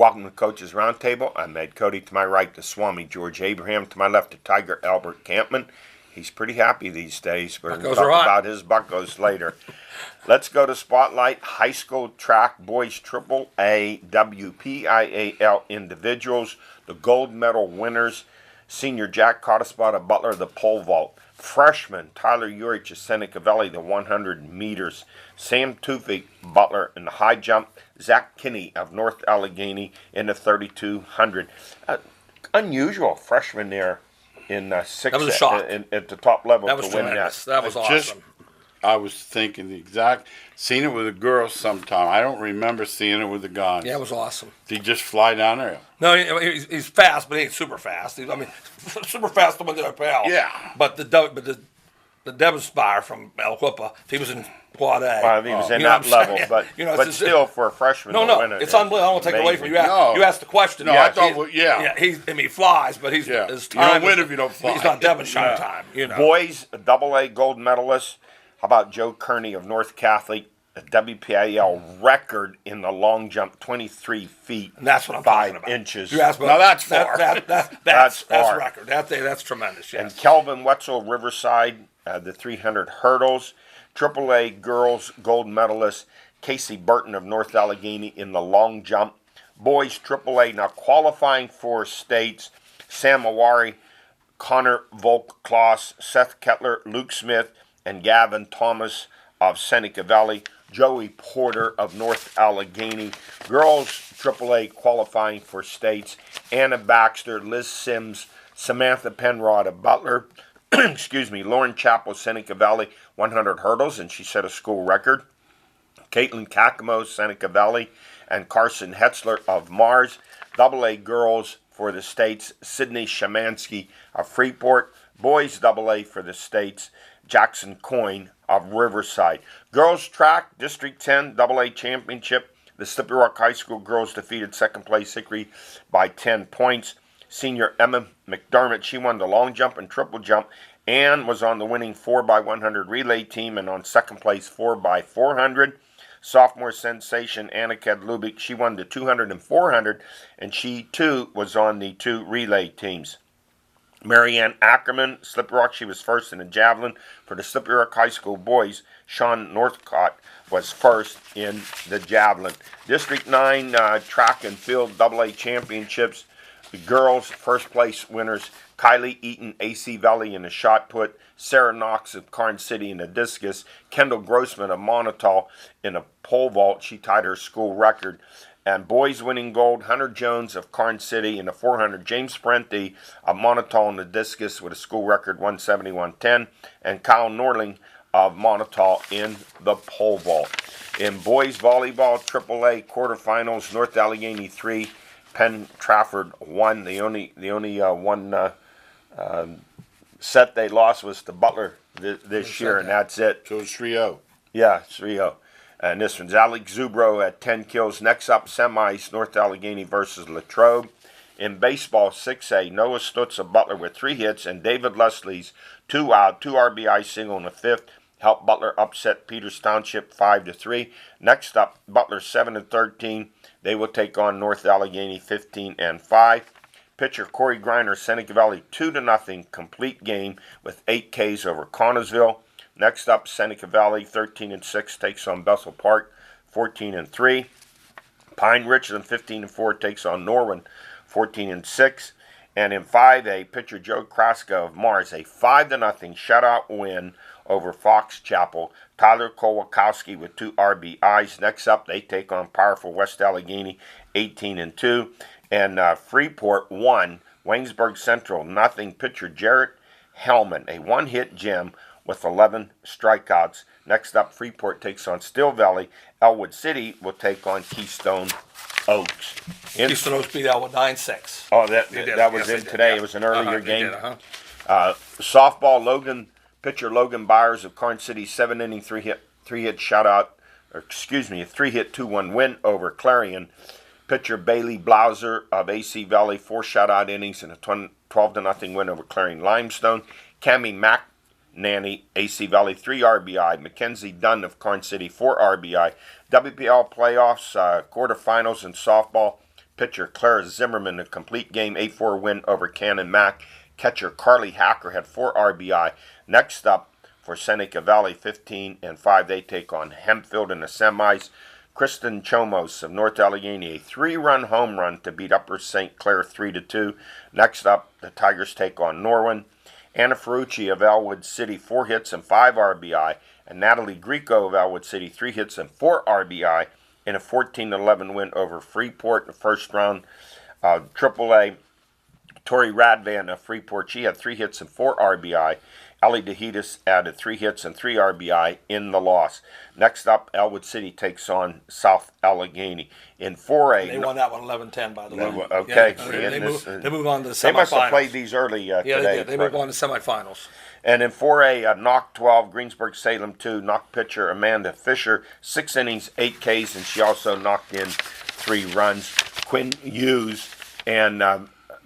Welcome to Coaches Roundtable. I'm Ed Codi. To my right, the Swami George Abraham. To my left, the Tiger Albert Campman. He's pretty happy these days. We're going to talk about his buckos later. Let's go to Spotlight. High school track boys triple A WPIAL individuals. The gold medal winners. Senior Jack caught a spot at Butler, the pole vault. Freshman Tyler Urich of Seneca Valley, the 100 meters. Sam Tufik, Butler, in the high jump. Zach Kinney of North Allegheny in the 3200. Unusual freshman there in six. That was a shock. At the top level that was to win tremendous. that. That was awesome. I was thinking the exact, seen it with a girl sometime. I don't remember seeing it with the guys. Yeah, it was awesome. Did he just fly down there? No, he's fast, but he ain't super fast. Super fast to win the pal. Yeah. But the Devon Spire from El Quipa, if he was in Quad A. Well, he was in that level, but still for a freshman to win it. It's unbelievable. I don't want to take away from you. You asked the question. No, I thought, he flies, but his time. You don't win if you don't fly. He's not Devonshire time. Boys, AA gold medalists. How about Joe Kearney of North Catholic? A WPIAL record in the long jump, 23 feet, and that's what I'm 5 talking about. inches. Now that's far. That's record. That's tremendous. Yes. And Kelvin Wetzel, Riverside, the 300 hurdles. AAA girls gold medalist Casey Burton of North Allegheny in the long jump. Boys AAA now qualifying for states. Sam Awari, Connor Volk-Kloss, Seth Kettler, Luke Smith, and Gavin Thomas of Seneca Valley. Joey Porter of North Allegheny. Girls AAA qualifying for states. Anna Baxter, Liz Sims, Samantha Penrod of Butler. Lauren Chappell, Seneca Valley, 100 hurdles, and she set a school record. Caitlin Kakamo, Seneca Valley, and Carson Hetzler of Mars. AA girls for the states. Sydney Shemansky of Freeport. Boys AA for the states. Jackson Coyne of Riverside. Girls track, District 10 AA championship. The Slippery Rock High School girls defeated second place Hickory by 10 points. Senior Emma McDermott, she won the long jump and triple jump and was on the winning 4x100 relay team and on second place 4x400. Sophomore sensation Anna Kedlubik, she won the 200 and 400, and she too was on the 2 relay teams. Marianne Ackerman, Slippery Rock, she was first in the javelin. For the Slippery Rock High School boys, Sean Northcott was first in the javelin. District 9 track and field AA championships. The girls, first place winners, Kylie Eaton, AC Valley in the shot put, Sarah Knox of Karn City in the discus, Kendall Grossman of Montauk in the pole vault. She tied her school record. And boys winning gold, Hunter Jones of Karn City in the 400, James Parenti of Montauk in the discus with a school record 171.10, and Kyle Norling of Montauk in the pole vault. In boys volleyball, AAA quarterfinals, North Allegheny 3, Penn Trafford 1. The only one set they lost was to Butler this year, and that's it. So it's 3-0. Yeah, 3-0. And this one's Alex Zubro at 10 kills. Next up, semis, North Allegheny versus Latrobe. In baseball, 6A, Noah Stutz of Butler with 3 hits, and David Leslie's 2 out, 2 RBI single in the 5th helped Butler upset Peters Township 5-3. Next up, Butler 7-13. They will take on North Allegheny 15-5. Pitcher Corey Griner, Seneca Valley 2-0 complete game with 8 Ks over Connellsville. Next up, Seneca Valley 13-6 takes on Bethel Park 14-3. Pine Richland 15-4 takes on Norwin 14-6. And in 5A, pitcher Joe Kraska of Mars, a 5-0 shutout win over Fox Chapel. Tyler Kowalkowski with 2 RBIs. Next up, they take on powerful West Allegheny 18-2. And Freeport 1, Waynesburg Central 0. Pitcher Jarrett Hellman, a 1-hit gem with 11 strikeouts. Next up, Freeport takes on Still Valley. Elwood City will take on Keystone Oaks. Keystone Oaks beat Elwood 9-6. Oh, that was in today. Yeah. It was an earlier game. Did, Softball, pitcher Logan Byers of Karn City, 7-inning, 3-hit shutout. A 3-hit 2-1 win over Clarion. Pitcher Bailey Blauser of AC Valley, 4 shutout innings and a 12-0 win over Clarion Limestone. Cammie McNanny, AC Valley, 3 RBI. Mackenzie Dunn of Karn City, 4 RBI. WPL playoffs, quarterfinals in softball. Pitcher Clara Zimmerman a complete game 8-4 win over Cannon Mac. Catcher Carly Hacker had 4 RBI. Next up for Seneca Valley, 15-5. They take on Hempfield in the semis. Kristen Chomos of North Allegheny, a 3-run home run to beat Upper St. Clair 3-2. Next up, the Tigers take on Norwin. Anna Ferrucci of Elwood City, 4 hits and 5 RBI. And Natalie Greco of Elwood City, 3 hits and 4 RBI in a 14-11 win over Freeport in the first round. AAA, Tori Radvan of Freeport, she had 3 hits and 4 RBI. Ellie DeHitis added 3 hits and 3 RBI in the loss. Next up, Elwood City takes on South Allegheny. In 4A... They won that one 11-10, by the way. Okay. Yeah, they move on to the semifinals. They must have played these early today. Yeah, they did. They move on to semifinals. And in 4A, Knock 12, Greensburg-Salem 2, Knock pitcher Amanda Fisher, 6 innings, 8 Ks, and she also knocked in 3 runs. Quinn Hughes and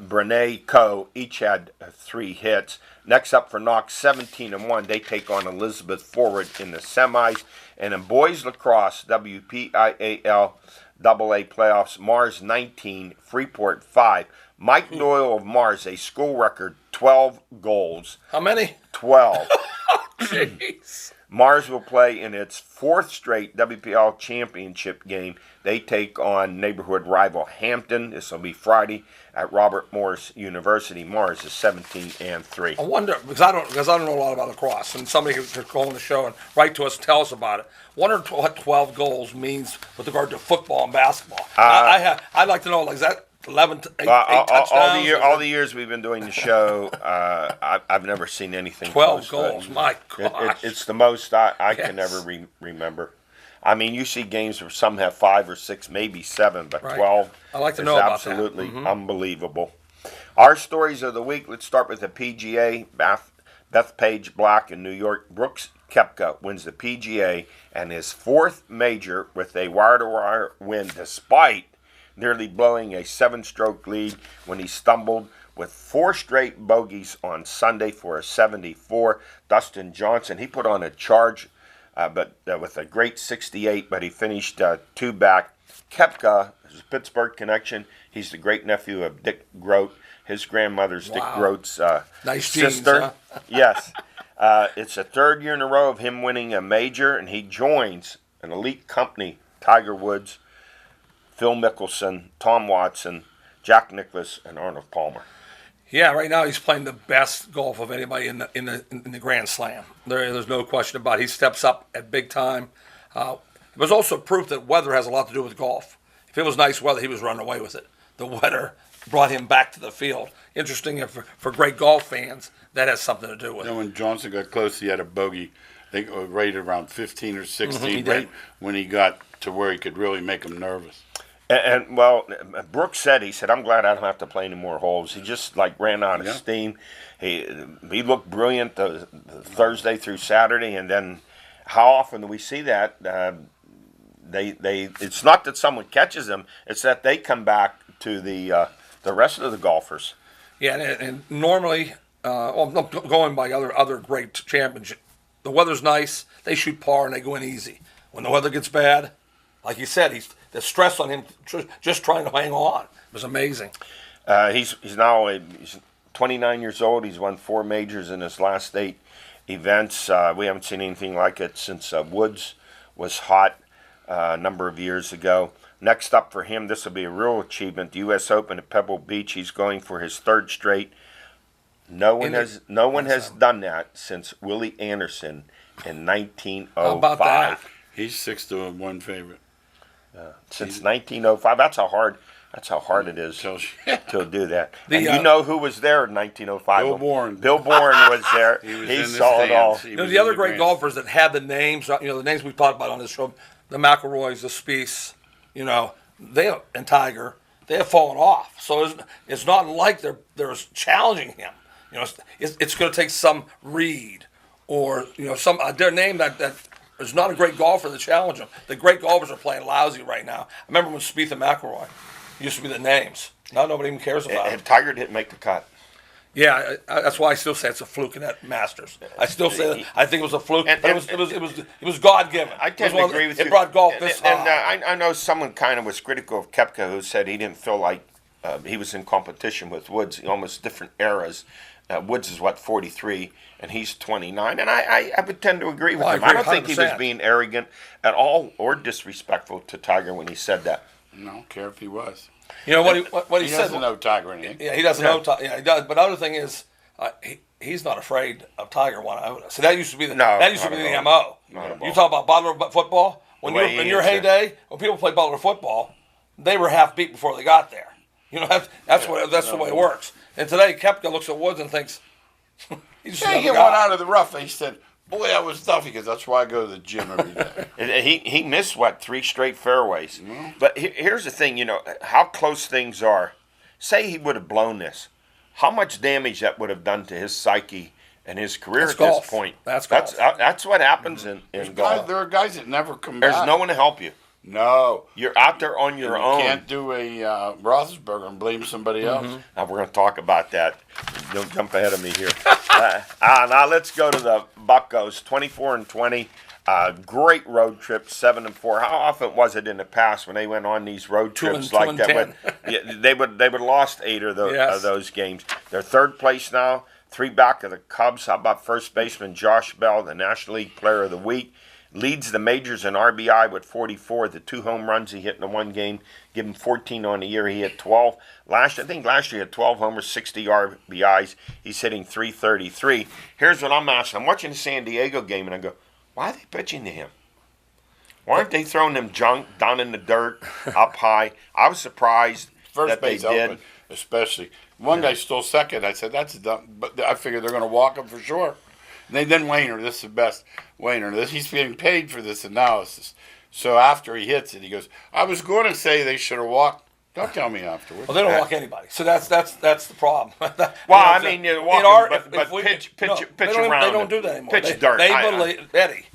Brene Coe each had 3 hits. Next up for Knox, 17-1, they take on Elizabeth Forward in the semis. And in boys lacrosse, WPIAL AA playoffs, Mars 19, Freeport 5. Mike Doyle of Mars, a school record, 12 goals. How many? 12. Jeez. Mars will play in its 4th straight WPL championship game. They take on neighborhood rival Hampton. This will be Friday at Robert Morris University. Mars is 17-3. I wonder, because I don't know a lot about lacrosse, and somebody could call on the show and write to us and tell us about it. Wonder what 12 goals means with regard to football and basketball. I'd like to know, like, is that 11, 8 touchdowns? All the years we've been doing the show, I've never seen anything 12 close goals, to it. my gosh. It's the most I Yes. can ever remember. I mean, you see games where some have 5 or 6, maybe 7, but Right. 12 I like to is know about that. absolutely unbelievable. Our stories of the week, let's start with the PGA. Bethpage Black in New York. Brooks Koepka wins the PGA and his 4th major with a wire-to-wire win despite nearly blowing a 7-stroke lead when he stumbled with 4 straight bogeys on Sunday for a 74. Dustin Johnson, he put on a charge, but with a great 68, but he finished 2 back. Koepka is a Pittsburgh connection. He's the great nephew of Dick Groat. His grandmother's Dick Groat's Nice sister. genes, huh? Yes. It's the 3rd year in a row of him winning a major, and he joins an elite company, Tiger Woods, Phil Mickelson, Tom Watson, Jack Nicklaus, and Arnold Palmer. Yeah, right now he's playing the best golf of anybody in the Grand Slam. There's no question about it. He steps up at big time. It was also proof that weather has a lot to do with golf. If it was nice weather, he was running away with it. The weather brought him back to the field. Interesting, and for great golf fans, that has something to do with it. When Johnson got close, he had a bogey. I think it was rated around 15 or 16, he did. right when he got to where he could really make him nervous. And Brooks said, I'm glad I don't have to play any more holes. He just ran out of steam. He looked brilliant the Thursday through Saturday, and then how often do we see that? It's not that someone catches them; it's that they come back to the rest of the golfers. Yeah, and normally, going by other great championships, the weather's nice, they shoot par and they go in easy. When the weather gets bad, like you said, the stress on him just trying to hang on. It was amazing. He's 29 years old. He's won 4 majors in his last 8 events. We haven't seen anything like it since Woods was hot a number of years ago. Next up for him, this will be a real achievement. The U.S. Open at Pebble Beach. He's going for his 3rd straight. No one has done that since Willie Anderson in 1905. How about that? He's 6-1 favorite. Since 1905, that's how hard it is to do that. And you know who was there in 1905? Bill Bourne. Bill Bourne was there. He saw it all. The other great golfers that had the names, the names we talked about on this show, the McIlroys, the Spieths, and Tiger, they have fallen off. So it's not like they're challenging him. It's going to take some Reed or some their name that is not a great golfer to challenge him. The great golfers are playing lousy right now. I remember when Spieth and McIlroy used to be the names. Now nobody even cares about it. And Tiger didn't make the cut. Yeah, that's why I still say it's a fluke in that Masters. I still say that. I think it was a fluke, but it was God given. I tend to agree with you. It brought golf this high. And I know someone kind of was critical of Koepka, who said he didn't feel like he was in competition with Woods, almost different eras. Woods is 43, and he's 29, and I would tend to agree with him. I don't think he was being arrogant at all or disrespectful to Tiger when he said that. I don't care if he was. You know what he said. He doesn't know Tiger anything. Yeah, he doesn't know Tiger. Yeah, he does. But the other thing is, he's not afraid of Tiger one iota. So that used to be the MO. You talk about Butler football when you're in your heyday. When people play Butler football, they were half beat before they got there. You know that's the way it works. And today, Koepka looks at Woods and thinks, he's just he get one out of the rough. And he said, "Boy, that was tough." He goes, "That's why I go to the gym every day." He missed 3 straight fairways. Mm-hmm. But here's the thing, how close things are. Say he would have blown this, how much damage that would have done to his psyche and his career at this point. That's what happens in golf. There are guys that never come back. There's no one to help you. No. You're out there on your own. You can't do a Roethlisberger and blame somebody else. Now, we're going to talk about that. Don't jump ahead of me here. Now, let's go to the Buccos, 24-20. Great road trip, 7-4. How often was it in the past when they went on these road trips like that? They would have lost 8 of those games. They're third place now, 3 back of the Cubs. How about first baseman Josh Bell, the National League Player of the Week? Leads the majors in RBI with 44. The 2 home runs he hit in the one game give him 14 on the year. He hit 12. I think last year he had 12 homers, 60 RBIs. He's hitting 333. Here's what I'm asking. I'm watching the San Diego game, and I go, why are they pitching to him? Why aren't they throwing them junk down in the dirt, up high? I was surprised that they did. Open, especially. One guy stole second. I said, that's dumb. But I figured they're going to walk him for sure. And then Wayner, this is the best. Wayner, he's getting paid for this analysis. So after he hits it, he goes, I was going to say they should have walked. Don't tell me afterwards. Well, they don't walk anybody. So that's the problem. Well, I mean, you're walking, but pitch around. They don't do that anymore. Pitch dirt. They believe, Eddie,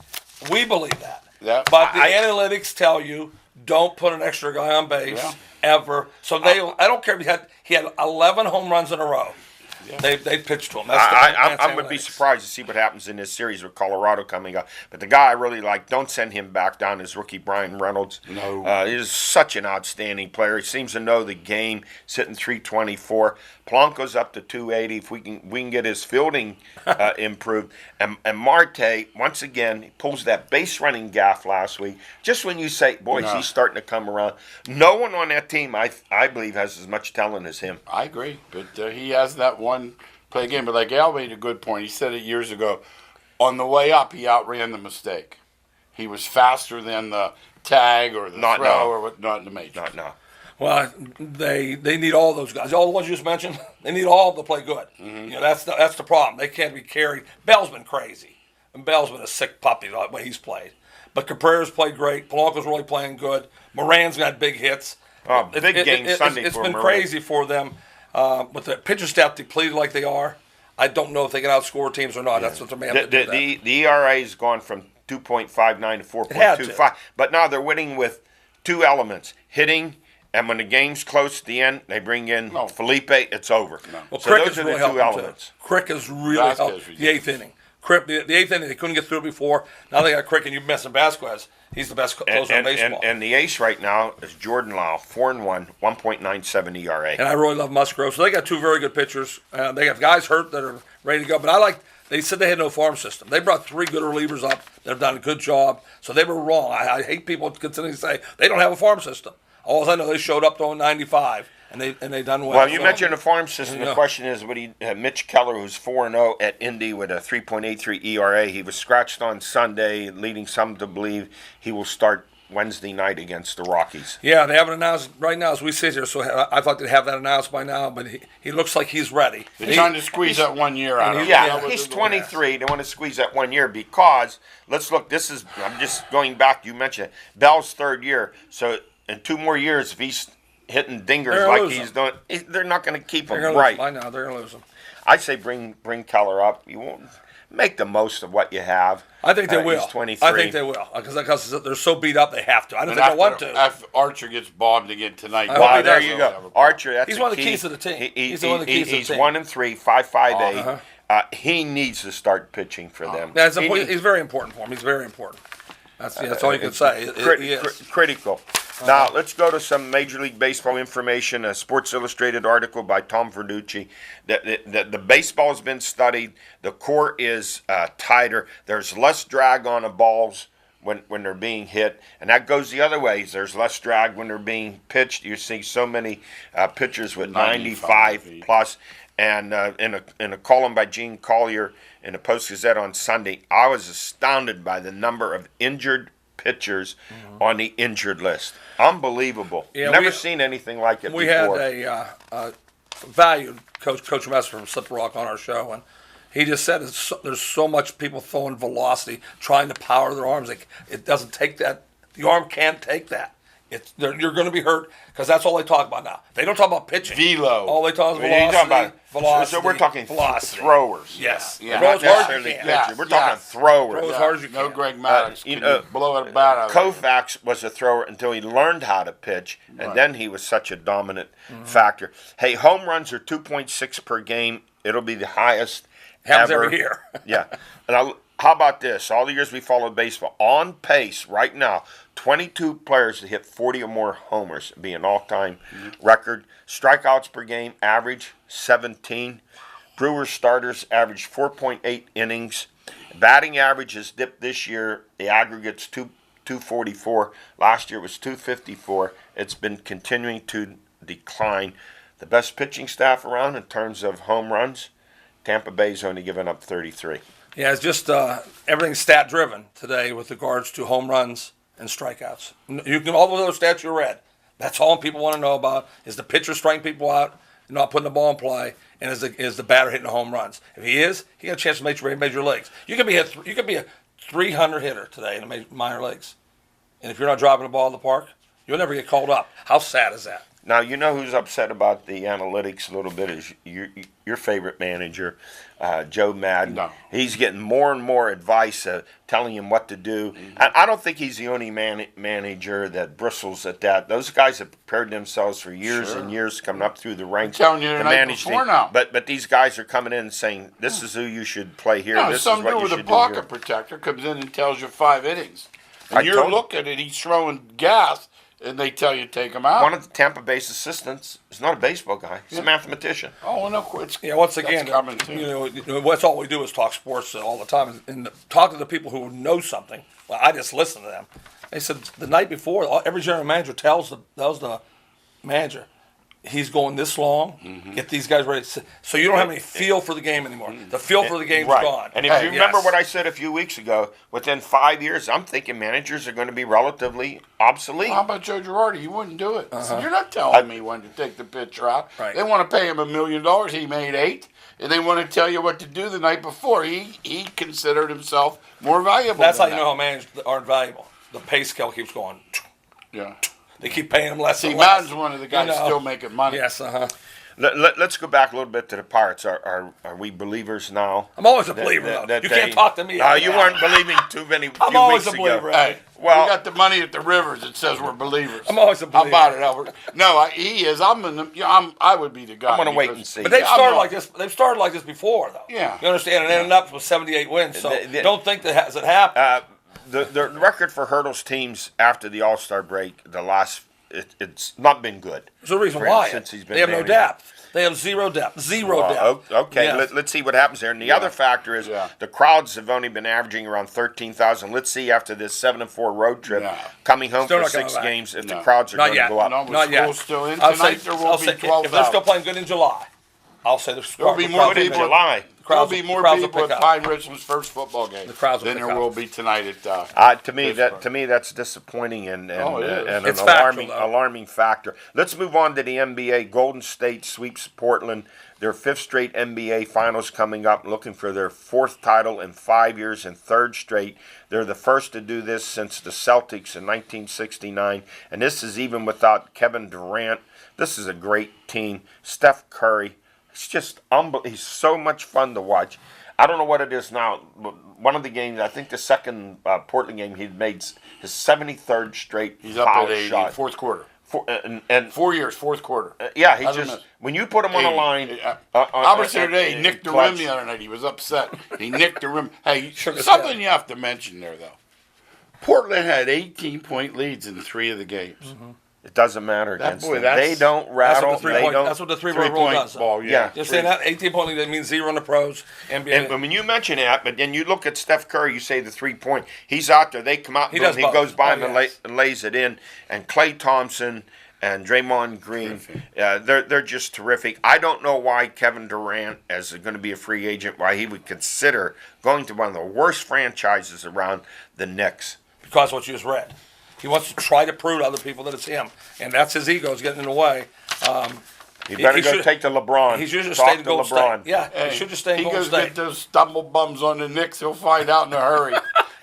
we believe that. Yeah. But the analytics tell you don't put an extra guy on base ever. So I don't care if he had 11 home runs in a row. Yeah. They pitched to him. I'm going to be surprised to see what happens in this series with Colorado coming up. But the guy I really like, don't send him back down, is rookie Brian Reynolds. No. He's such an outstanding player. He seems to know the game, sitting 324. Polanco's up to 280. If we can get his fielding improved. And Marte, once again, he pulls that base running gaff last week. Just when you say, boy, he's starting to come around. No one on that team, I believe, has as much talent as him. I agree. But he has that one play game. But like Al made a good point. He said it years ago. On the way up, he outran the mistake. He was faster than the tag or the throw or what, not in the majors. Not now. Well, they need all those guys. All the ones you just mentioned, they need all to play good. Mm-hmm. That's the problem. They can't be carried. Bell's been crazy. And Bell's been a sick puppy the way he's played. But Cabrera's played great. Polanco's really playing good. Moran's got big hits. Big game Sunday It's for been Moran. crazy for them. With the pitcher staff depleted like they are, I don't know if they can outscore teams or not. Yeah. That's what they're made to do. The ERA has gone from 2.59 to 4.25. But now they're winning with 2 elements, hitting. And when the game's close to the end, they bring in Felipe. It's over. No. Well, so Crick those are really the 2 elements. Crick has really helped the 8th inning. Crick, the 8th inning, they couldn't get through before. Now they got Crick, and you're messing Vasquez. He's the best closer in baseball. And the ace right now is Jordan Lau, 4-1, 1.97 ERA. And I really love Musgrove. So they got 2 very good pitchers. They got guys hurt that are ready to go. But they said they had no farm system. They brought 3 good relievers up that have done a good job. So they were wrong. I hate people continuing to say they don't have a farm system. All I know, they showed up throwing 95, and they done well. Well, you mentioned the farm system. The question is, Mitch Keller, who's 4-0 at Indy with a 3.83 ERA, he was scratched on Sunday, leading some to believe he will start Wednesday night against the Rockies. Yeah, they haven't announced right now as we sit here, so I thought they'd have that announced by now, but he looks like he's ready. They're trying to squeeze that 1 year out of him. Yeah, he's 23. They want to squeeze that 1 year because, let's look, I'm just going back, you mentioned it, Bell's 3rd year, so in 2 more years, if he's hitting dingers like he's doing, they're not going to keep him right. I know, they're going to lose him. I say bring Keller up. You won't make the most of what you have. I think they will. He's 23. I think they will because they're so beat up they have to. I don't And think they want to. After Archer gets bombed again tonight. I hope Wow, he there does. you go. Archer, that's He's the one of the key. keys to the team. He's one of the keys to the team. 1-3, 5.58. Uh-huh. He needs to start pitching for them. Yeah, He he's very important for him. He's very important. That's all you can say. He is. Critical. Now, let's go to some Major League Baseball information. A Sports Illustrated article by Tom Verducci. The baseball has been studied. The court is tighter. There's less drag on the balls when they're being hit. And that goes the other way. There's less drag when they're being pitched. You see so many pitchers with 95 plus. And in a column by Gene Collier in the Post-Gazette on Sunday, I was astounded by the number of injured pitchers on the injured list. Unbelievable. Yeah, Never seen anything like it we before. had a valued Coach Messer from Slippery Rock on our show, and he just said there's so much people throwing velocity, trying to power their arms. It doesn't take that. The arm can't take that. You're going to be hurt because that's all they talk about now. They don't talk about pitching. Velo. All they talk is What are you talking about? velocity. So we're talking velocity. throwers. Yes. Yeah. Throw Not as hard as you necessarily can. pitchers. Yeah. We're talking Yeah. throwers. Throw as hard as you No can. Greg Maddox. you Can know, blow a bat out of it. Koufax was a thrower until he learned how to pitch, and then he was such a dominant factor. Hey, home runs are 2.6 per game. It'll be the highest Happens ever. every year. Yeah. And how about this? All the years we followed baseball, on pace right now, 22 players to hit 40 or more homers, be an all-time record. Strikeouts per game, average 17. Brewers starters average 4.8 innings. Batting average has dipped this year. The aggregate's 244. Last year it was 254. It's been continuing to decline. The best pitching staff around in terms of home runs, Tampa Bay's only given up 33. Yeah, it's just everything's stat driven today with regards to home runs and strikeouts. You can all those other stats you read. That's all people want to know about is the pitcher striking people out, not putting the ball in play, and is the batter hitting the home runs. If he is, he got a chance to make major leagues. You could be a 300 hitter today in the minor leagues, and if you're not driving the ball in the park, you'll never get called up. How sad is that? Now, you know who's upset about the analytics a little bit is your favorite manager, Joe Madden. No. He's getting more and more advice telling him what to do. I don't think he's the only manager that bristles at that. Those guys have prepared themselves for years and years coming up through the ranks. I'm telling you to the night manage before things. now. But these guys are coming in and saying, this is who you should play here. No, This is some what dude you with a should do here. pocket protector comes in and tells you 5 innings. I And you're told you. looking and he's throwing gas, and they tell you take him out. One of the Tampa Bay's assistants is not a baseball guy. He's a mathematician. Oh, no, it's Yeah, once again, that's coming too. you know, what's all we do is talk sports all the time, and talk to the people who know something. Well, I just listen to them. They said the night before, every general manager tells the manager, he's going this long. Get these guys ready. So you don't have any feel for the game anymore. The feel for the game's Right. gone. And if you remember Yes. what I said a few weeks ago, within 5 years, I'm thinking managers are going to be relatively obsolete. How about Joe Girardi? He wouldn't do it. So you're not telling me when to take the pitcher out. Right. They want to pay him $1 million. He made 8, and they want to tell you what to do the night before. He considered himself more valuable. That's how than you know how managers aren't valuable. The pay scale keeps going. Yeah. They keep paying him less See, and less. Madden's one of the guys You know. still making money. Yes, Let's go back a little bit to the Pirates. Are we believers now? I'm always a believer, though. You can't talk to me. No, you weren't believing too many I'm few always weeks a believer. ago. Hey, Well- we got the money at the Rivers. It says we're believers. I'm always a How believer. about it, Albert? No, he is. I would be the guy. I'm gonna wait because- and see. But they've I'm started not- like this. They've started like this before, though. Yeah. You understand? And ended up with 78 wins. So don't think that hasn't happened. The record for hurdles teams after the All-Star break, it's not been good. There's a reason for him why. since he's been They have no managing. depth. They have zero depth. Zero depth. Okay, Yes. let's see what happens there. And the other factor is the crowds have only been averaging around 13,000. Let's see after this 7-4 road trip, coming home Still for not coming 6 back. games, if the No. crowds are Not going to yet. go up. No, with Not yet. school still in I'll tonight, say, there will I'll be say, 12,000. if they're still playing good in July, I'll say the There'll be the more crowds will people. pick up. July. There'll Crowds be will- more crowds will people pick at up. Pine Richland's first football game The crowds will than pick there up. will be tonight at. To me, that's disappointing and it is. an It's factual, alarming though. alarming factor. Let's move on to the NBA. Golden State sweeps Portland. Their 5th straight NBA Finals coming up, looking for their 4th title in 5 years and 3rd straight. They're the first to do this since the Celtics in 1969, and this is even without Kevin Durant. This is a great team. Steph Curry, It's just unbelievable. He's so much fun to watch. I don't know what it is now. One of the games, I think the second Portland game, he made his 73rd straight He's up foul at 80, shot. fourth quarter. And 4 years, fourth quarter. Yeah, he Hasn't just missed. when you put him on a 80. line. Albert said today he nicked the rim clutch. the other night. He was upset. He nicked the rim. Hey, Shook his something head. you have to mention there though. Portland had 18-point leads in 3 of the games. Mm-hmm. It doesn't matter That against boy, them. that's- They don't That's rattle. what the They don't. that's what the three-point rule Three-point does. ball, Yeah. You're saying that 18-point league, that means 0 in the pros. NBA. And when you mention that, but then you look at Steph Curry, you say the 3-point. He's out there. They come out. He And does he both. goes by Oh, him yes. and lays it in. And Klay Thompson and Draymond Green, they're just terrific. I don't know why Kevin Durant, as going to be a free agent, why he would consider going to one of the worst franchises around, the Knicks. Because of what you just read. He wants to try to prove to other people that it's him. And that's his ego is getting in the way. You better he go should- take the LeBron. He should just Talk stay in to Golden LeBron. State. Yeah, Hey, he should just stay in he Golden goes State. get those stumble bums on the Knicks. He'll find out in a hurry.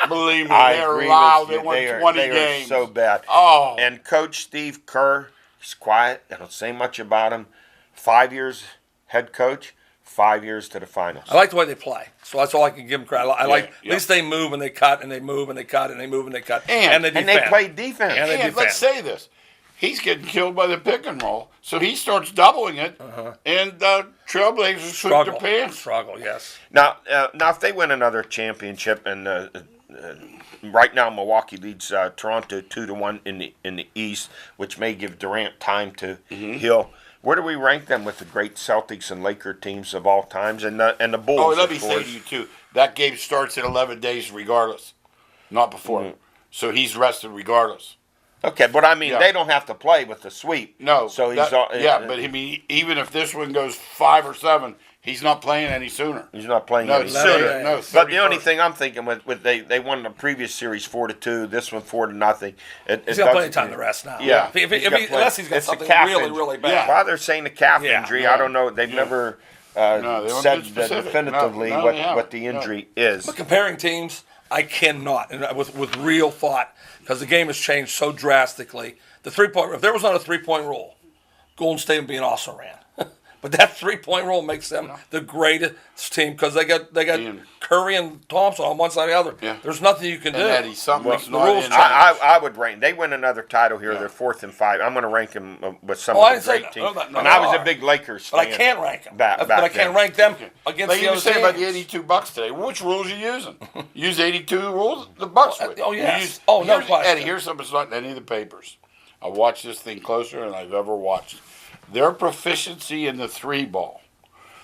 Believe me, I they're agree loud. with They you. won They are, 20 they games. are so bad. Oh. And Coach Steve Kerr, he's quiet. I don't say much about him. 5 years head coach, 5 years to the finals. I like the way they play. So that's all I can give them credit. I like yeah. at least they move and they cut and they move and they cut and they move and they cut. And- they And defend. they play defense. And they And let's say this. He's getting killed by the pick and roll, so he starts doubling it, and Trailblazers put their pants. Struggle, yes. Now, if they win another championship, and right now Milwaukee leads Toronto 2-1 in the East, which may give Durant time to heal. Where do we rank them with the great Celtics and Laker teams of all times, and the Bulls? Oh, let of me say course. to you too. That game starts in 11 days, regardless, not before. So he's rested regardless. Okay, but I mean, Yeah. they don't have to play with the sweep. No, so he's but I mean, even if this one goes 5 or 7, he's not playing any sooner. He's not playing No, any no, sooner. no, But the only 31st. thing I'm thinking with they won the previous series 4-2, this one 4-0. He's got plenty of time to rest now. Yeah, Unless he's got It's a something calf really, injury. really bad. Yeah. Well, they're saying a calf Yeah. injury. Yeah. I don't know. They've never No, they haven't said been specific. definitively No, what they haven't. what the injury is. But comparing teams, I cannot, and with real thought, because the game has changed so drastically. The 3-point, if there was not a 3-point rule, Golden State would be an awesome ran. But that 3-point rule makes them the greatest team because they got Ian. Curry and Thompson on one side or the other. Yeah. There's nothing you can do. And Eddie, something's The not rules in change. I would rank. They win another title here. They're 4th and 5. I'm going to rank them with some Oh, I of the didn't great say- teams. no, no, and they I was are. a big Lakers But fan. I can't rank them. Back But I then. can't rank them against Like the you other say about the teams. 82 Bucks today. Which rules are you using? Use 82 rules? The Bucks would. oh, You yes. use- Oh, no here's- question. Eddie, here's something that's not in any of the papers. I watched this thing closer than I've ever watched. Their proficiency in the 3-ball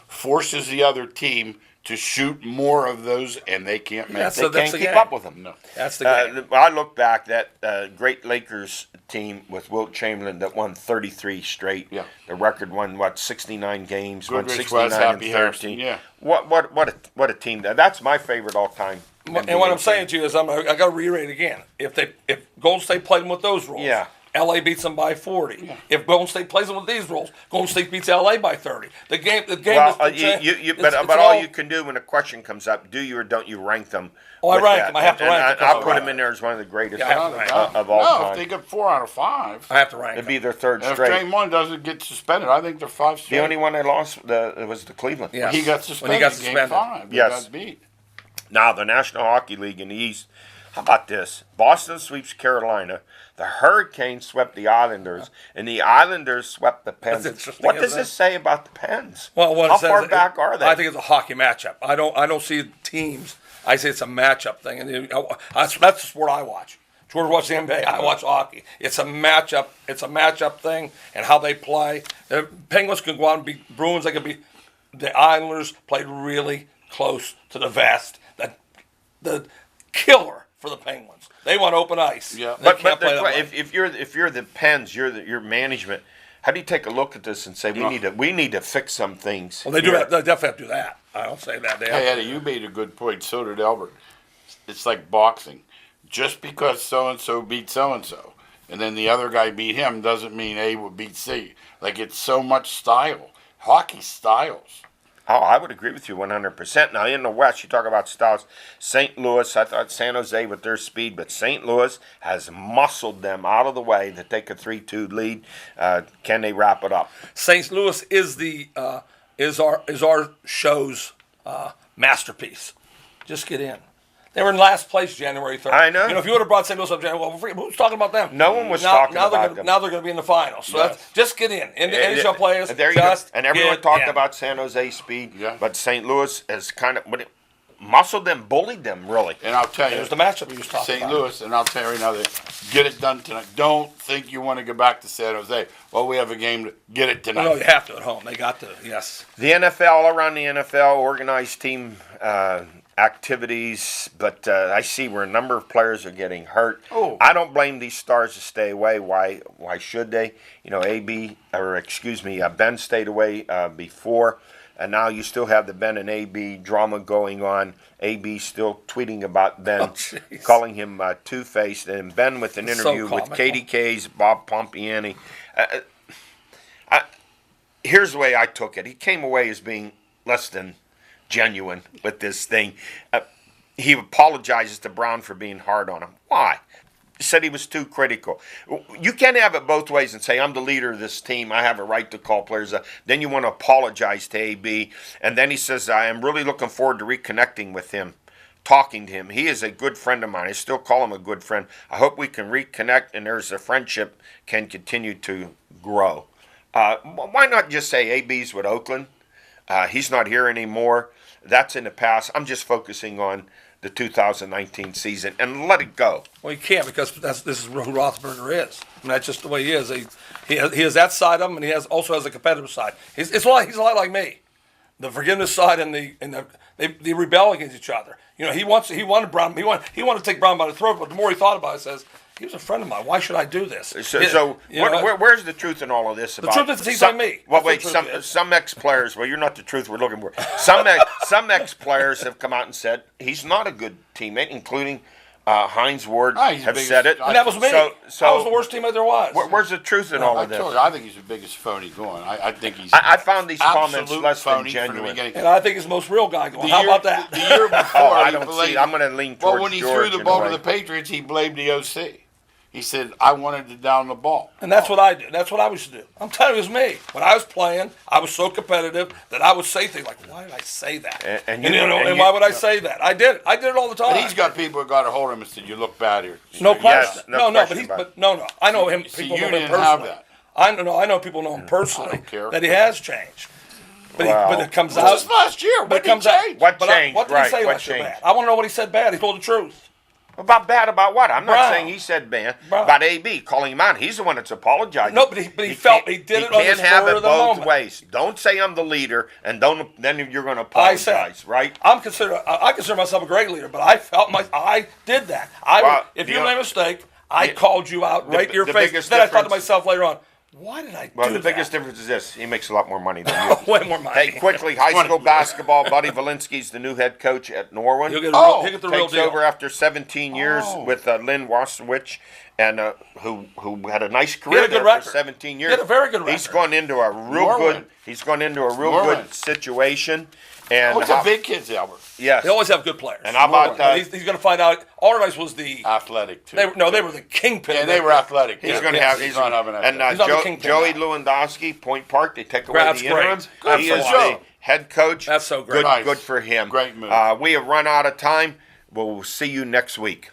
forces the other team to shoot more of those, and they can't make That's it. They that's can't the keep game. up with them. No. That's the game. I look back that great Lakers team with Wilt Chamberlain that won 33 straight. Yeah. The record won 69 games, won Goodrich, 69 West, and Happy 13. Harrison, yeah. What a team that's my favorite all time. And what I'm saying to you is, I got to reiterate again. If Golden State played them with those rules, Yeah. LA beats them by 40. If Golden State plays them with these rules, Golden State beats LA by 30. The game Well, is. but all you can do when a question comes up, do you or don't you rank them? Oh, I with rank that? them. I have to And rank them. I'll put them in there as one of the greatest Yeah, I have to rank them. of all no, time. if they get 4 out of 5, I have to rank It'd them. be their third and if straight. Draymond doesn't get suspended, I think they're 5 straight. The only one they lost was the Cleveland. Yeah. He got When suspended. he got Game suspended. 5. They Yes. got beat. Now, the National Hockey League in the East, how about this? Boston sweeps Carolina. The Hurricanes swept the Islanders, and the Islanders swept the Pens. That's interesting, What does isn't this it? say about the Pens? Well, what How it says, far back are they? I think it's a hockey matchup. I don't see teams. I say it's a matchup thing, and that's the sport I watch. George watches the NBA. I watch hockey. It's a matchup. It's a matchup thing, and how they play. The Penguins can go out and beat Bruins. They can beat the Islanders. Played really close to the vest. The killer for the Penguins. They want open ice. Yeah. They But can't play that way. if you're the Pens, your management. How do you take a look at this and say we need to fix some things? Well, they do. here? They definitely have to do that. I don't say that. They have Hey, to Eddie, do you that. made a good point. So did Albert. It's like boxing. Just because so-and-so beat so-and-so, and then the other guy beat him, doesn't mean A would beat C. Like, it's so much style. Hockey styles. Oh, I would agree with you 100%. Now, in the West, you talk about styles. St. Louis, I thought San Jose with their speed, but St. Louis has muscled them out of the way to take a 3-2 lead. Can they wrap it up? St. Louis is the is our show's masterpiece. Just get in. They were in last place January 3rd. I know. You know, if you would have brought St. Louis up January, well, who's talking about them? No one was talking about them. Now they're going to be in the finals. So Yes. just get in. NHL players. There you go. And everyone talked in. about San Jose speed, Yeah. but St. Louis has kind of muscled them, bullied them, really. And I'll tell you, There's the matchup you was talking St. about. Louis, and I'll tell you now that get it done tonight. Don't think you want to go back to San Jose. Well, we have a game to get it tonight. No, you have to at home. They got to, yes. The NFL, all around the NFL, organized team activities, but I see where a number of players are getting hurt. Oh. I don't blame these stars to stay away. Why should they? You know, Ben stayed away before, and now you still have the Ben and AB drama going on. AB still tweeting about Ben, jeez. calling him two-faced, and Ben with an It's so interview with comical. Katie K's, Bob Pompiani. Here's the way I took it. He came away as being less than genuine with this thing. He apologizes to Brown for being hard on him. Why? He said he was too critical. You can't have it both ways and say, I'm the leader of this team. I have a right to call players. Then you want to apologize to AB. And then he says, I am really looking forward to reconnecting with him, talking to him. He is a good friend of mine. I still call him a good friend. I hope we can reconnect and there's a friendship can continue to grow. Why not just say AB's with Oakland? He's not here anymore. That's in the past. I'm just focusing on the 2019 season and let it go. Well, you can't because this is who Roethlisberger is. I mean, that's just the way he is. He has that side of him, and he also has a competitive side. He's a lot like me. The forgiveness side and they rebel against each other. You know, he wanted Brown. He wanted to take Brown by the throat, but the more he thought about it, says he was a friend of mine. Why should I do this? Where's the truth in all of this? The truth is he's like me. Well, That's wait. Some ex-players. Well, you're not the truth we're looking for. Some ex-players have come out and said he's not a good teammate, including Hines Ward have said it. And that was me. So I was the worst teammate there was. Where's the truth in all I of this? told you, I think he's the biggest phony going. I think he's. I found these comments absolute less than phony from the genuine. beginning. And I think he's the most real guy going. How about that? The year before, I he don't blamed- see. I'm going to lean towards Well, when he George threw the in ball a to way. the Patriots, he blamed the OC. He said, I wanted to down the ball. And that's what I did. That's what I used to do. I'm telling you, it was me. When I was playing, I was so competitive that I would say things like, "Why did I say that?" And why would I say that? I did. I did it all the time. But he's got people who got a hold of him and said, you look bad here. no question. Yes, no question about it. No. I know him. See, People you know him didn't personally. have that. I know people know him personally. I don't care. That he has changed. But it comes This out. was last year. But What it did comes he out. change? What But changed? what did Right, he say what last year changed? bad? I want to know what he said bad. He told the truth. About what? I'm not Brown. saying he said bad. Brown. About AB calling him out. He's the one that's apologizing. No, but he felt he did it on the can't have spur it of the both moment. ways. Don't say I'm the leader, and then you're going to I said, apologize, right? I consider myself a great leader, but I did that. If you made a mistake, I called you out right to your face. Then I thought to myself later on, why did I do that? Well, the biggest difference is this: he makes a lot more money than you. Way more money. Hey, quickly, high school basketball. Buddy Valinsky's the new head coach at Norwin. He'll get the real Takes deal. over after 17 years with Lynn Wasowich, and who had a nice career had a good there record. for 17 years. He had a very good He's record. gone into a real Norwin. good situation. And It's a big kids, Albert. yes, They always have good players. And how about But he's going to find out. Alderdice was the. Athletic, too. They were the kingpin. Yeah, they were athletic. He's Yeah. going to Yeah, have. he's not having that. And He's not the kingpin Joey now. Lewandowski, Point Park. They take away That's the interim. great. Good He for is Joe. the head coach. That's so great. Good, Nice. good for him. Great move. We have run out of time. We'll see you next week.